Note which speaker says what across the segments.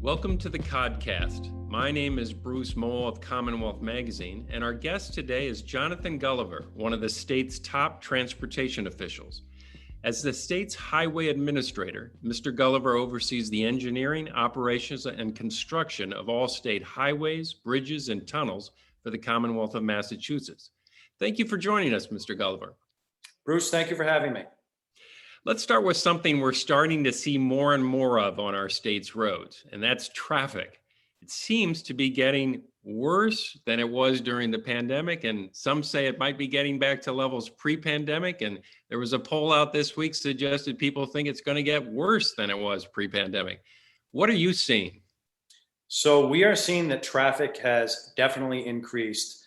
Speaker 1: Welcome to the Codcast. My name is Bruce Mole of Commonwealth Magazine, and our guest today is Jonathan Gulliver, one of the state's top transportation officials. As the state's highway administrator, Mr. Gulliver oversees the engineering, operations, and construction of all state highways, bridges, and tunnels for the Commonwealth of Massachusetts. Thank you for joining us, Mr. Gulliver.
Speaker 2: Bruce, thank you for having me.
Speaker 1: Let's start with something we're starting to see more and more of on our state's roads, and that's traffic. It seems to be getting worse than it was during the pandemic, and some say it might be getting back to levels pre-pandemic. And there was a poll out this week suggested people think it's going to get worse than it was pre-pandemic. What are you seeing?
Speaker 2: So we are seeing that traffic has definitely increased.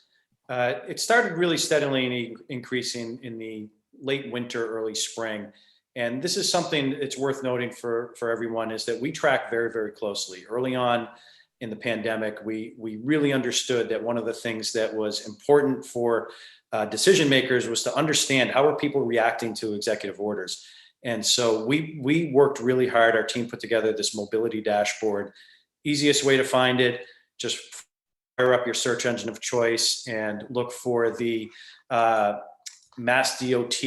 Speaker 2: It started really steadily increasing in the late winter, early spring. And this is something it's worth noting for everyone, is that we track very, very closely. Early on in the pandemic, we really understood that one of the things that was important for decision makers was to understand how are people reacting to executive orders. And so we worked really hard. Our team put together this mobility dashboard. Easiest way to find it, just fire up your search engine of choice and look for the Mass DOT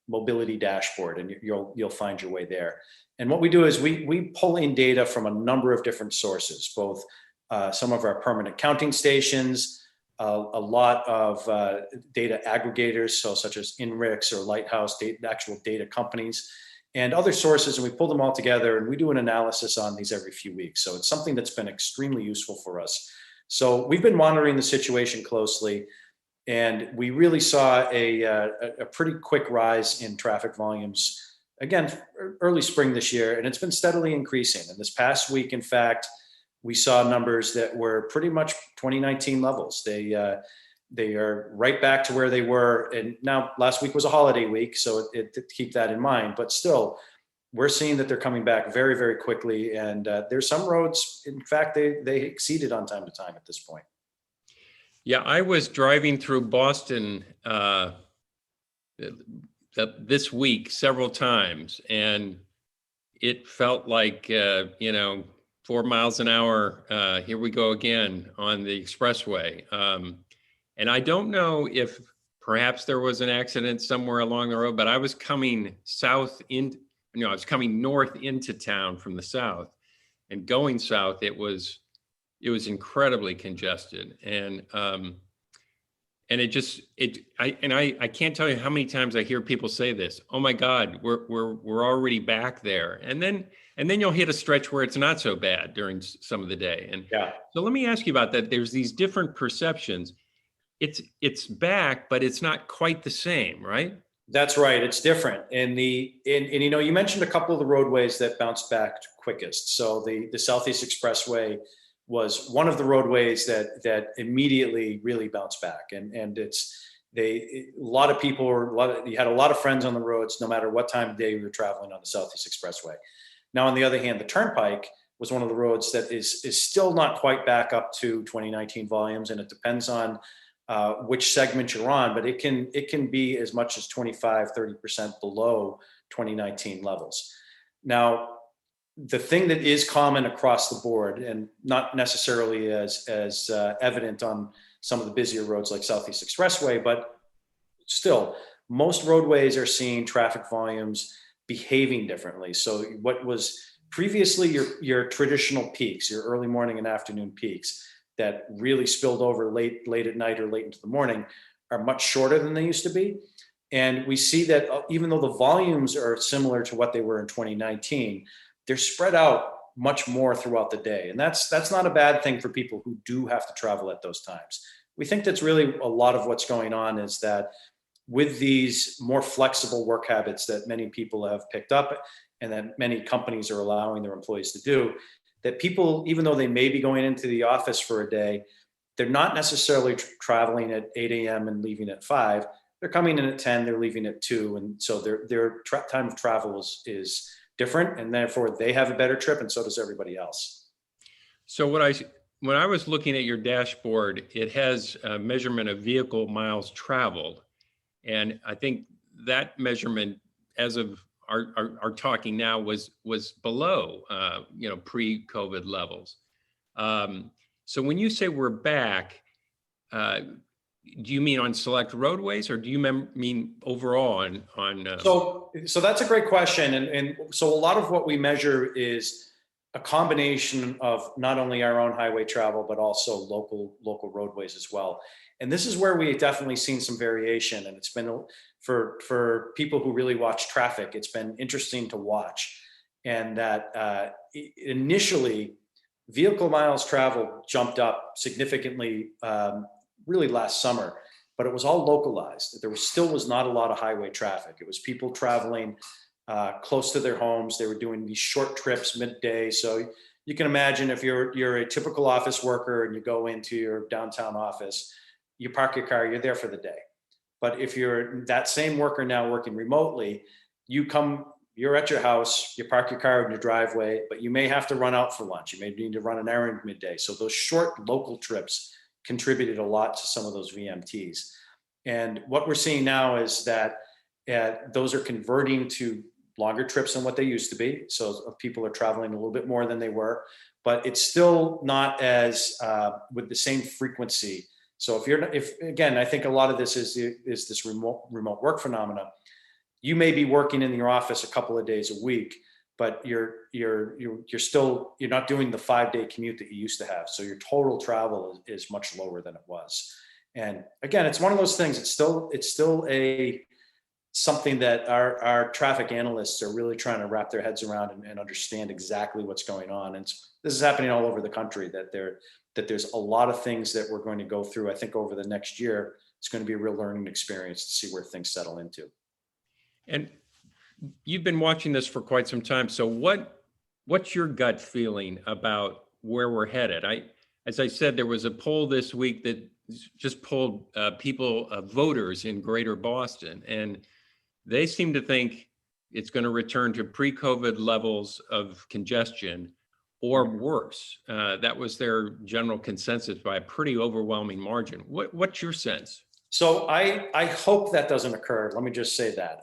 Speaker 2: mobility dashboard, and you'll find your way there. And what we do is we pull in data from a number of different sources, both some of our permanent counting stations, a lot of data aggregators, so such as INRIX or Lighthouse, actual data companies, and other sources, and we pull them all together and we do an analysis on these every few weeks. So it's something that's been extremely useful for us. So we've been monitoring the situation closely. And we really saw a pretty quick rise in traffic volumes, again, early spring this year, and it's been steadily increasing. And this past week, in fact, we saw numbers that were pretty much 2019 levels. They are right back to where they were. And now last week was a holiday week, so keep that in mind. But still, we're seeing that they're coming back very, very quickly. And there's some roads, in fact, they exceeded on time to time at this point.
Speaker 1: Yeah, I was driving through Boston this week several times, and it felt like, 4 miles an hour, here we go again on the expressway. And I don't know if perhaps there was an accident somewhere along the road, but I was coming north into town from the south, and going south, it was incredibly congested, and I can't tell you how many times I hear people say this. Oh my God, we're already back there, and then you'll hit a stretch where it's not so bad during some of the day. And yeah. So let me ask you about that. There's these different perceptions. It's back, but it's not quite the same, right?
Speaker 2: That's right. It's different. And you mentioned a couple of the roadways that bounced back quickest. So the Southeast Expressway was one of the roadways that immediately really bounced back. And a lot of people you had a lot of friends on the roads, no matter what time of day you were traveling on the Southeast Expressway. Now, on the other hand, the Turnpike was one of the roads that is still not quite back up to 2019 volumes. And it depends on which segment you're on, but it can be as much as 25-30% below 2019 levels. Now, the thing that is common across the board, and not necessarily as evident on some of the busier roads like Southeast Expressway, but still, most roadways are seeing traffic volumes behaving differently. So what was previously your traditional peaks, your early morning and afternoon peaks that really spilled over late at night or late into the morning, are much shorter than they used to be. And we see that even though the volumes are similar to what they were in 2019, they're spread out much more throughout the day. And that's not a bad thing for people who do have to travel at those times. We think that's really a lot of what's going on, is that with these more flexible work habits that many people have picked up and that many companies are allowing their employees to do, that people, even though they may be going into the office for a day, they're not necessarily traveling at 8 a.m. and leaving at 5. They're coming in at 10, they're leaving at 2. And so their time of travel is different, and therefore they have a better trip, and so does everybody else.
Speaker 1: So when I was looking at your dashboard, it has a measurement of vehicle miles traveled, and I think that measurement, as of are talking now was below pre-COVID levels. So when you say we're back, do you mean on select roadways, or do you mean overall on?
Speaker 2: So that's a great question, and so a lot of what we measure is a combination of not only our own highway travel but also local roadways as well. And this is where we definitely seen some variation, and it's been for people who really watch traffic, it's been interesting to watch. And that initially, vehicle miles traveled jumped up significantly, really last summer, but it was all localized. There was not a lot of highway traffic. It was people traveling close to their homes. They were doing these short trips midday. So you can imagine if you're a typical office worker and you go into your downtown office, you park your car, you're there for the day. But if you're that same worker now working remotely, you're at your house, you park your car in your driveway, but you may have to run out for lunch. You may need to run an errand midday. So those short local trips contributed a lot to some of those VMTs. And what we're seeing now is that those are converting to longer trips than what they used to be. So people are traveling a little bit more than they were, but it's still not as with the same frequency. So if again, I think a lot of this is this remote work phenomena. You may be working in your office a couple of days a week, but you're not doing the 5-day commute that you used to have. So your total travel is much lower than it was. And again, it's one of those things. It's still something that our traffic analysts are really trying to wrap their heads around and understand exactly what's going on. And this is happening all over the country, that there's a lot of things that we're going to go through. I think over the next year, it's going to be a real learning experience to see where things settle into.
Speaker 1: And you've been watching this for quite some time. So what's your gut feeling about where we're headed? As I said, there was a poll this week that just polled voters in Greater Boston, and they seem to think it's going to return to pre-COVID levels of congestion or worse. That was their general consensus by a pretty overwhelming margin. What's your sense?
Speaker 2: So I hope that doesn't occur. Let me just say that.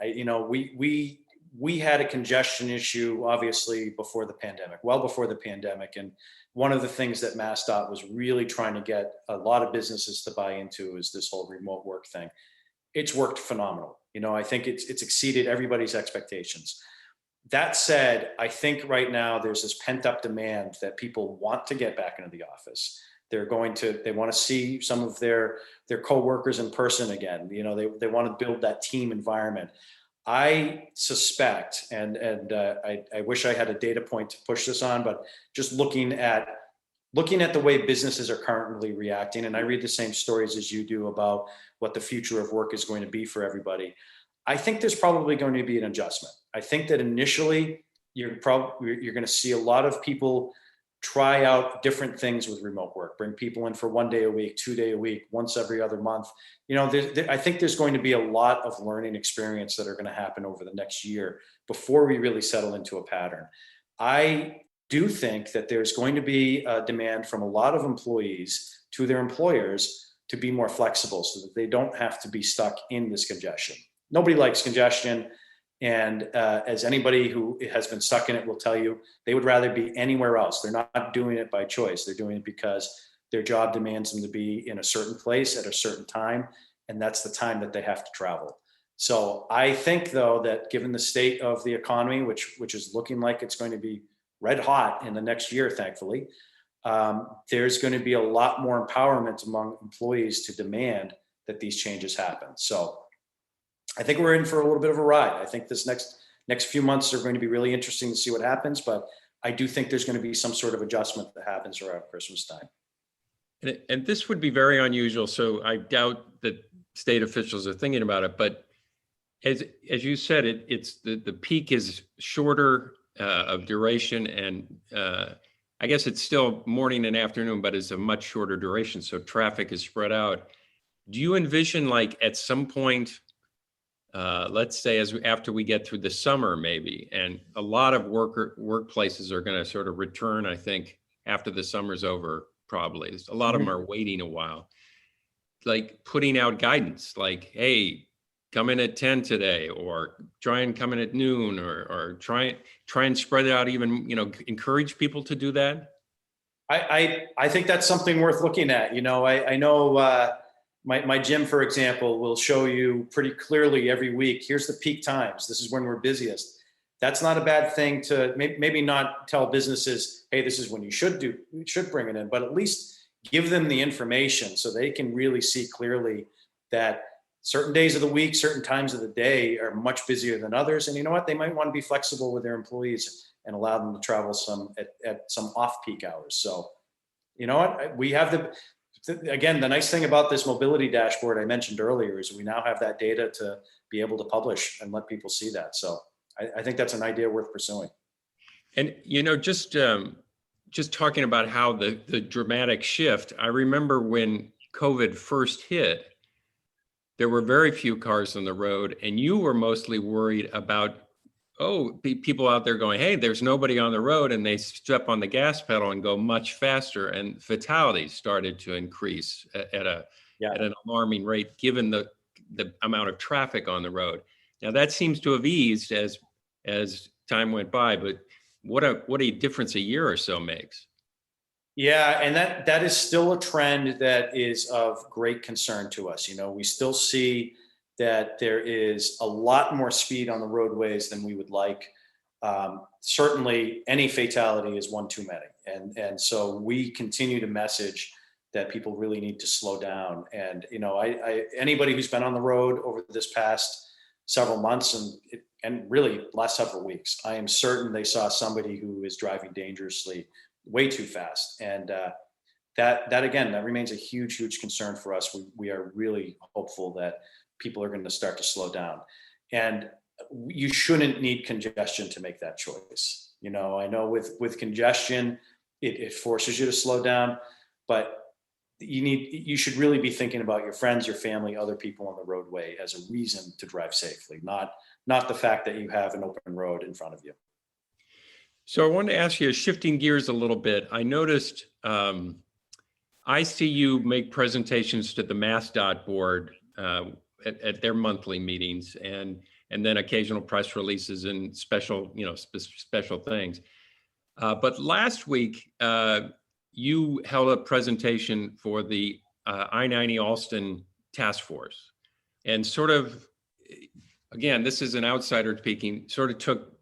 Speaker 2: We had a congestion issue, obviously, well before the pandemic. And one of the things that MassDOT was really trying to get a lot of businesses to buy into is this whole remote work thing. It's worked phenomenal. I think it's exceeded everybody's expectations. That said, I think right now there's this pent up demand that people want to get back into the office. They want to see some of their coworkers in person again. They want to build that team environment. I suspect, and I wish I had a data point to push this on, but just looking at the way businesses are currently reacting, and I read the same stories as you do about what the future of work is going to be for everybody. I think there's probably going to be an adjustment. I think that initially you're going to see a lot of people try out different things with remote work, bring people in for 1 day a week, 2 day a week, once every other month. I think there's going to be a lot of learning experience that are going to happen over the next year before we really settle into a pattern. I do think that there's going to be a demand from a lot of employees to their employers to be more flexible so that they don't have to be stuck in this congestion. Nobody likes congestion. And as anybody who has been stuck in it will tell you, they would rather be anywhere else. They're not doing it by choice. They're doing it because their job demands them to be in a certain place at a certain time. And that's the time that they have to travel. So I think, though, that given the state of the economy, which is looking like it's going to be red hot in the next year, thankfully, there's going to be a lot more empowerment among employees to demand that these changes happen. So I think we're in for a little bit of a ride. I think this next few months are going to be really interesting to see what happens, but I do think there's going to be some sort of adjustment that happens around Christmas time.
Speaker 1: And this would be very unusual, so I doubt that state officials are thinking about it. But as you said, it's the peak is shorter of duration, and I guess it's still morning and afternoon, but it's a much shorter duration, so traffic is spread out. Do you envision, like, at some point, let's say after we get through the summer maybe, and a lot of workplaces are going to sort of return, I think, after the summer's over, probably. A lot of them are waiting a while, like putting out guidance like, hey, come in at 10 today, or try and come in at noon, or try and spread it out even, encourage people to do that?
Speaker 2: I think that's something worth looking at. I know my gym, for example, will show you pretty clearly every week, here's the peak times. This is when we're busiest. That's not a bad thing to maybe not tell businesses, hey, this is when you should bring it in, but at least give them the information so they can really see clearly that certain days of the week, certain times of the day are much busier than others. And you know what? They might want to be flexible with their employees and allow them to travel at some off-peak hours. So, you know what? We have again, the nice thing about this mobility dashboard I mentioned earlier is we now have that data to be able to publish and let people see that. So I think that's an idea worth pursuing.
Speaker 1: And, just talking about how the dramatic shift, I remember when COVID first hit, there were very few cars on the road, and you were mostly worried about, people out there going, hey, there's nobody on the road, and they step on the gas pedal and go much faster, and fatalities started to increase at an alarming rate, given the amount of traffic on the road. Now that seems to have eased as time went by, but what a difference a year or so makes.
Speaker 2: Yeah, and that is still a trend that is of great concern to us. We still see that there is a lot more speed on the roadways than we would like. Certainly, any fatality is one too many, and so we continue to message that people really need to slow down. And anybody who's been on the road over this past several months and really last several weeks, I am certain they saw somebody who is driving dangerously, way too fast. And that again, that remains a huge concern for us. We are really hopeful that people are going to start to slow down. And you shouldn't need congestion to make that choice. I know with congestion, it forces you to slow down, but you should really be thinking about your friends, your family, other people on the roadway as a reason to drive safely, not the fact that you have an open road in front of you.
Speaker 1: So I wanted to ask you, shifting gears a little bit, I noticed I see you make presentations to the MassDOT board at their monthly meetings, and then occasional press releases and special things. But last week, you held a presentation for the I-90 Allston task force, and sort of, again, this is an outsider speaking, sort of took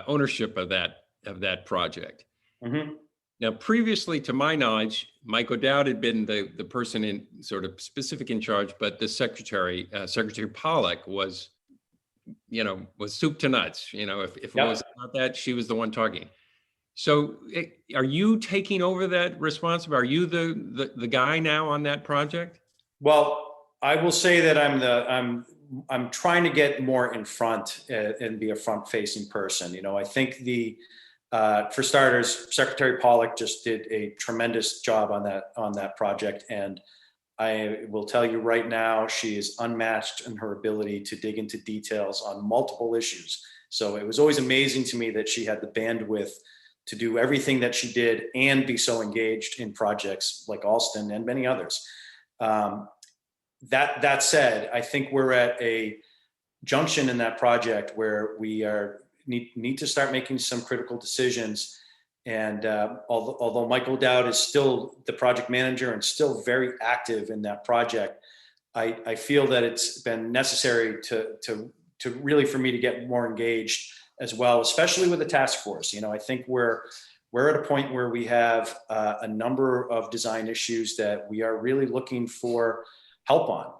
Speaker 1: ownership of that project. Mm-hmm. Now, previously, to my knowledge, Mike O'Dowd had been the person in sort of specific in charge, but the Secretary Pollock was soup to nuts. If it was about that, she was the one talking. So are you taking over that responsibility? Are you the guy now on that project?
Speaker 2: Well, I will say that I'm trying to get more in front and be a front-facing person. I think for starters, Secretary Pollock just did a tremendous job on that project, and I will tell you right now, she is unmatched in her ability to dig into details on multiple issues. So it was always amazing to me that she had the bandwidth to do everything that she did and be so engaged in projects like Allston and many others. That said, I think we're at a junction in that project where we need to start making some critical decisions. And although Michael O'Dowd is still the project manager and still very active in that project, I feel that it's been necessary to really, for me to get more engaged as well, especially with the task force. I think we're at a point where we have a number of design issues that we are really looking for help on.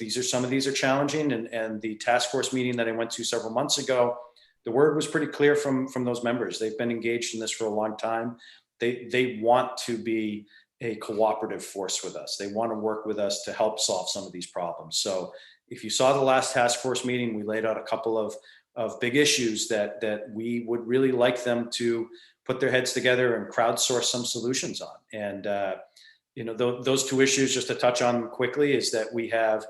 Speaker 2: Some of these are challenging, and the task force meeting that I went to several months ago, the word was pretty clear from those members. They've been engaged in this for a long time. They want to be a cooperative force with us. They want to work with us to help solve some of these problems. So if you saw the last task force meeting, we laid out a couple of big issues that we would really like them to put their heads together and crowdsource some solutions on. And those two issues, just to touch on quickly, is that we have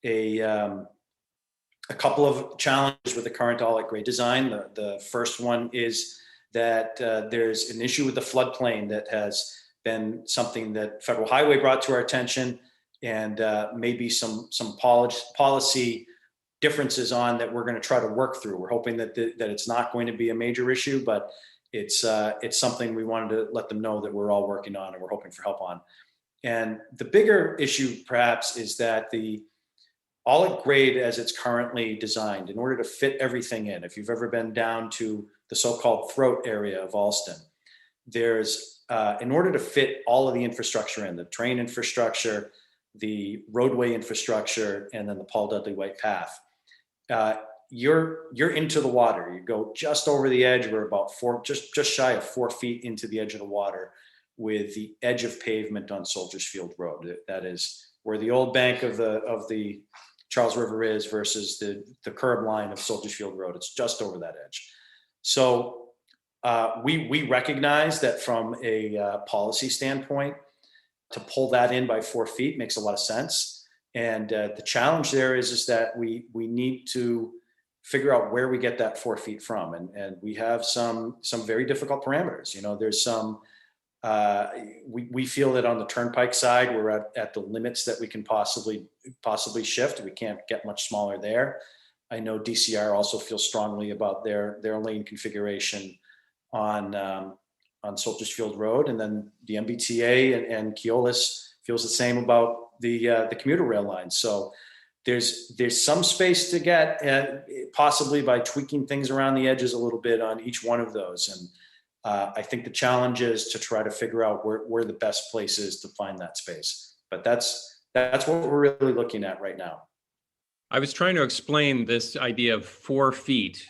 Speaker 2: a couple of challenges with the current all-at-grade design. The first one is that there's an issue with the floodplain that has been something that Federal Highway brought to our attention, and maybe some policy differences on that we're going to try to work through. We're hoping that that it's not going to be a major issue, but it's something we wanted to let them know that we're all working on and we're hoping for help on. And the bigger issue perhaps is that the all grade as it's currently designed, in order to fit everything in, if you've ever been down to the so-called throat area of Allston, there's, in order to fit all of the infrastructure in, the train infrastructure, the roadway infrastructure, and then the Paul Dudley White Path, you're into the water. You go just over the edge. We're about just shy of 4 feet into the edge of the water, with the edge of pavement on Soldiers Field Road. That is where the old bank of the Charles River is versus the curb line of Soldiers Field Road. It's just over that edge. So we recognize that from a policy standpoint, to pull that in by 4 feet makes a lot of sense. And the challenge there is that we need to figure out where we get that 4 feet from. And we have some very difficult parameters. You know, there's some, we feel that on the turnpike side, we're at the limits that we can possibly shift. We can't get much smaller there. I know DCR also feels strongly about their lane configuration on Soldiers Field Road, and then the MBTA and Keolis feels the same about the commuter rail lines. So there's some space to get, possibly by tweaking things around the edges a little bit on each one of those. And I think the challenge is to try to figure out where the best place is to find that space. But that's what we're really looking at right now.
Speaker 1: I was trying to explain this idea of 4 feet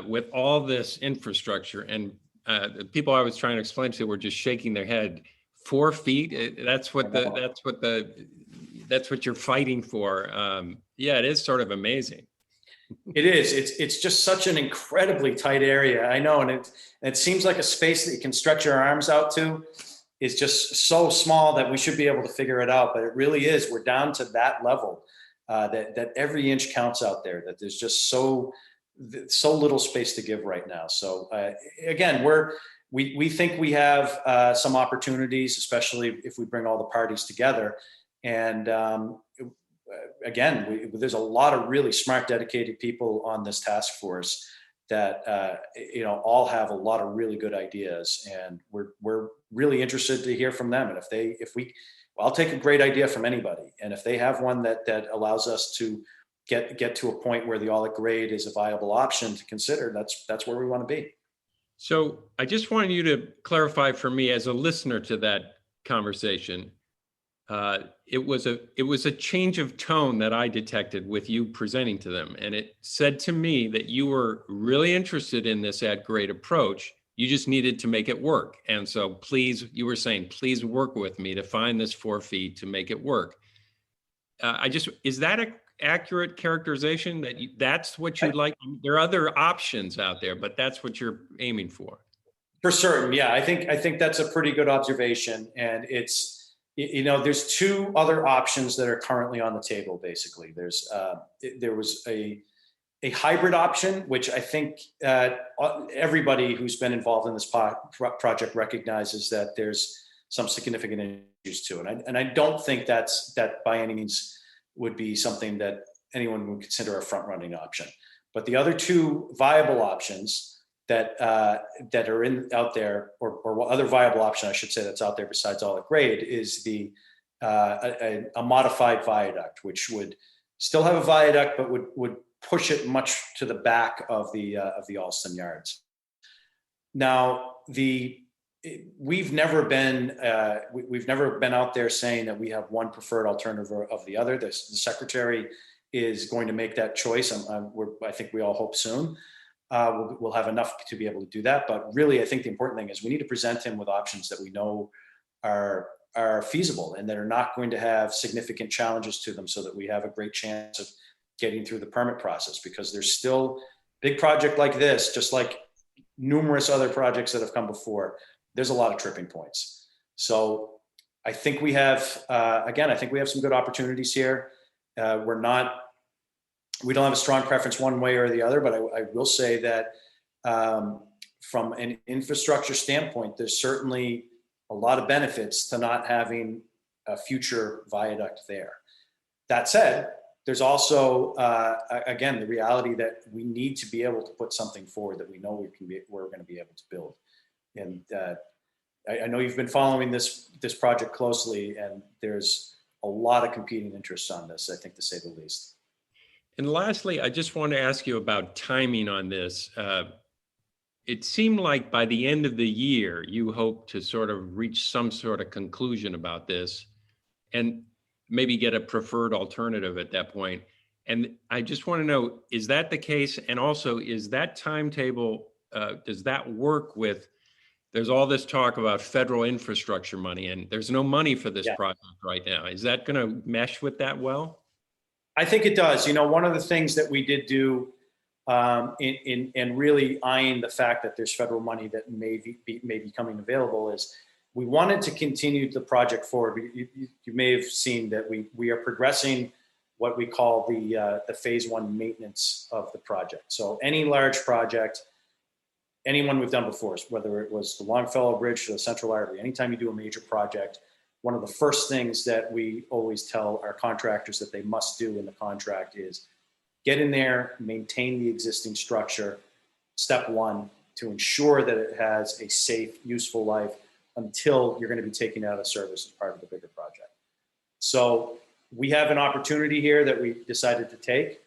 Speaker 1: with all this infrastructure, and the people I was trying to explain to were just shaking their head. 4 feet? That's what you're fighting for. Yeah, it is sort of amazing.
Speaker 2: It is. It's just such an incredibly tight area. I know, and it seems like a space that you can stretch your arms out to is just so small that we should be able to figure it out. But it really is. We're down to that level. That every inch counts out there, that there's just so little space to give right now. So again, we think we have some opportunities, especially if we bring all the parties together. And again, there's a lot of really smart, dedicated people on this task force that all have a lot of really good ideas, and we're really interested to hear from them. And I'll take a great idea from anybody. And if they have one that allows us to get to a point where the all at grade is a viable option to consider, that's where we want to be.
Speaker 1: So I just wanted you to clarify for me, as a listener to that conversation, it was a change of tone that I detected with you presenting to them. And it said to me that you were really interested in this at grade approach. You just needed to make it work. And so you were saying, please work with me to find this 4 feet to make it work. Is that an accurate characterization, that's what you'd like? There are other options out there, but that's what you're aiming for?
Speaker 2: For certain. Yeah, I think that's a pretty good observation. And it's, there's two other options that are currently on the table. Basically, there was a hybrid option, which I think everybody who's been involved in this project recognizes that there's some significant issues to it. And I don't think that by any means would be something that anyone would consider a front-running option. But the other two viable options that are out there, or other viable option, I should say, that's out there besides all at grade, is a modified viaduct, which would still have a viaduct, but would push it much to the back of the Allston yards. Now, we've never been out there saying that we have one preferred alternative of the other. The secretary is going to make that choice. I think we all hope soon. We'll have enough to be able to do that. But really, I think the important thing is we need to present him with options that we know are feasible and that are not going to have significant challenges to them, so that we have a great chance of getting through the permit process. Because there's still big project like this, just like numerous other projects that have come before, there's a lot of tripping points. So I think we have, some good opportunities here. We don't have a strong preference one way or the other, but I will say that from an infrastructure standpoint, there's certainly a lot of benefits to not having a future viaduct there. That said, there's also, again, the reality that we need to be able to put something forward that we know we're going to be able to build. And I know you've been following this project closely, and there's a lot of competing interests on this, I think, to say the least.
Speaker 1: And lastly, I just want to ask you about timing on this. It seemed like by the end of the year, you hope to sort of reach some sort of conclusion about this and maybe get a preferred alternative at that point. And I just want to know, is that the case? And also, is that timetable, does that work with, there's all this talk about federal infrastructure money, and there's no money for this project right now. Is that going to mesh with that well?
Speaker 2: I think it does. One of the things that we did do in really eyeing the fact that there's federal money that may be coming available is we wanted to continue the project forward. You may have seen that we are progressing what we call the phase one maintenance of the project. So any large project, anyone we've done before, whether it was the Longfellow Bridge or the Central Artery, anytime you do a major project, one of the first things that we always tell our contractors that they must do in the contract is get in there, maintain the existing structure, step one, to ensure that it has a safe, useful life until you're going to be taken out of service as part of the bigger project. So we have an opportunity here that we decided to take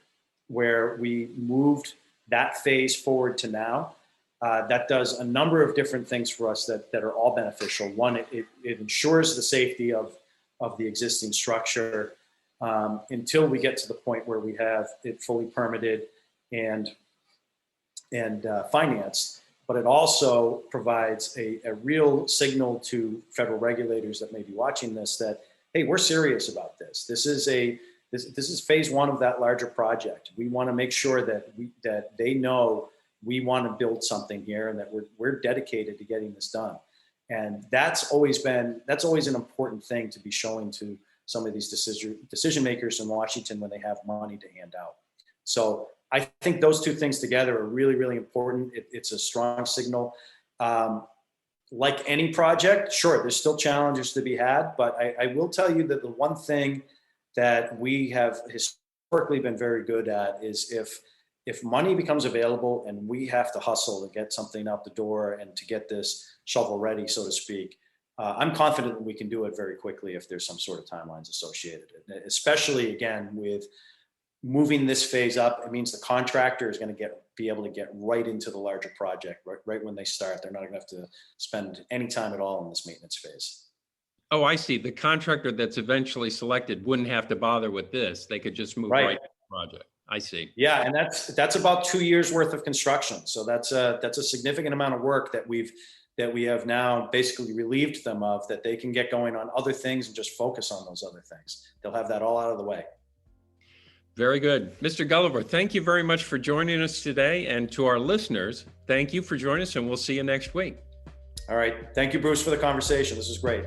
Speaker 2: where we moved that phase forward to now. That does a number of different things for us that are all beneficial. One, it ensures the safety of the existing structure until we get to the point where we have it fully permitted and financed. But it also provides a real signal to federal regulators that may be watching this that, hey, we're serious about this. This is phase one of that larger project. We want to make sure that they know we want to build something here and that we're dedicated to getting this done. And that's always an important thing to be showing to some of these decision makers in Washington when they have money to hand out. So I think those two things together are really, really important. It's a strong signal. Like any project, sure, there's still challenges to be had, but I will tell you that the one thing that we have historically been very good at is if money becomes available and we have to hustle to get something out the door and to get this shovel ready, so to speak, I'm confident that we can do it very quickly if there's some sort of timelines associated. Especially, again, with moving this phase up, it means the contractor is going to be able to get right into the larger project right when they start. They're not going to have to spend any time at all in this maintenance phase.
Speaker 1: Oh, I see. The contractor that's eventually selected wouldn't have to bother with this. They could just move right to the project. I see.
Speaker 2: Yeah, and that's about 2 years worth of construction. So that's a significant amount of work that we have now basically relieved them of, that they can get going on other things and just focus on those other things. They'll have that all out of the way.
Speaker 1: Very good. Mr. Gulliver, thank you very much for joining us today. And to our listeners, thank you for joining us, and we'll see you next week.
Speaker 2: All right. Thank you, Bruce, for the conversation. This is great.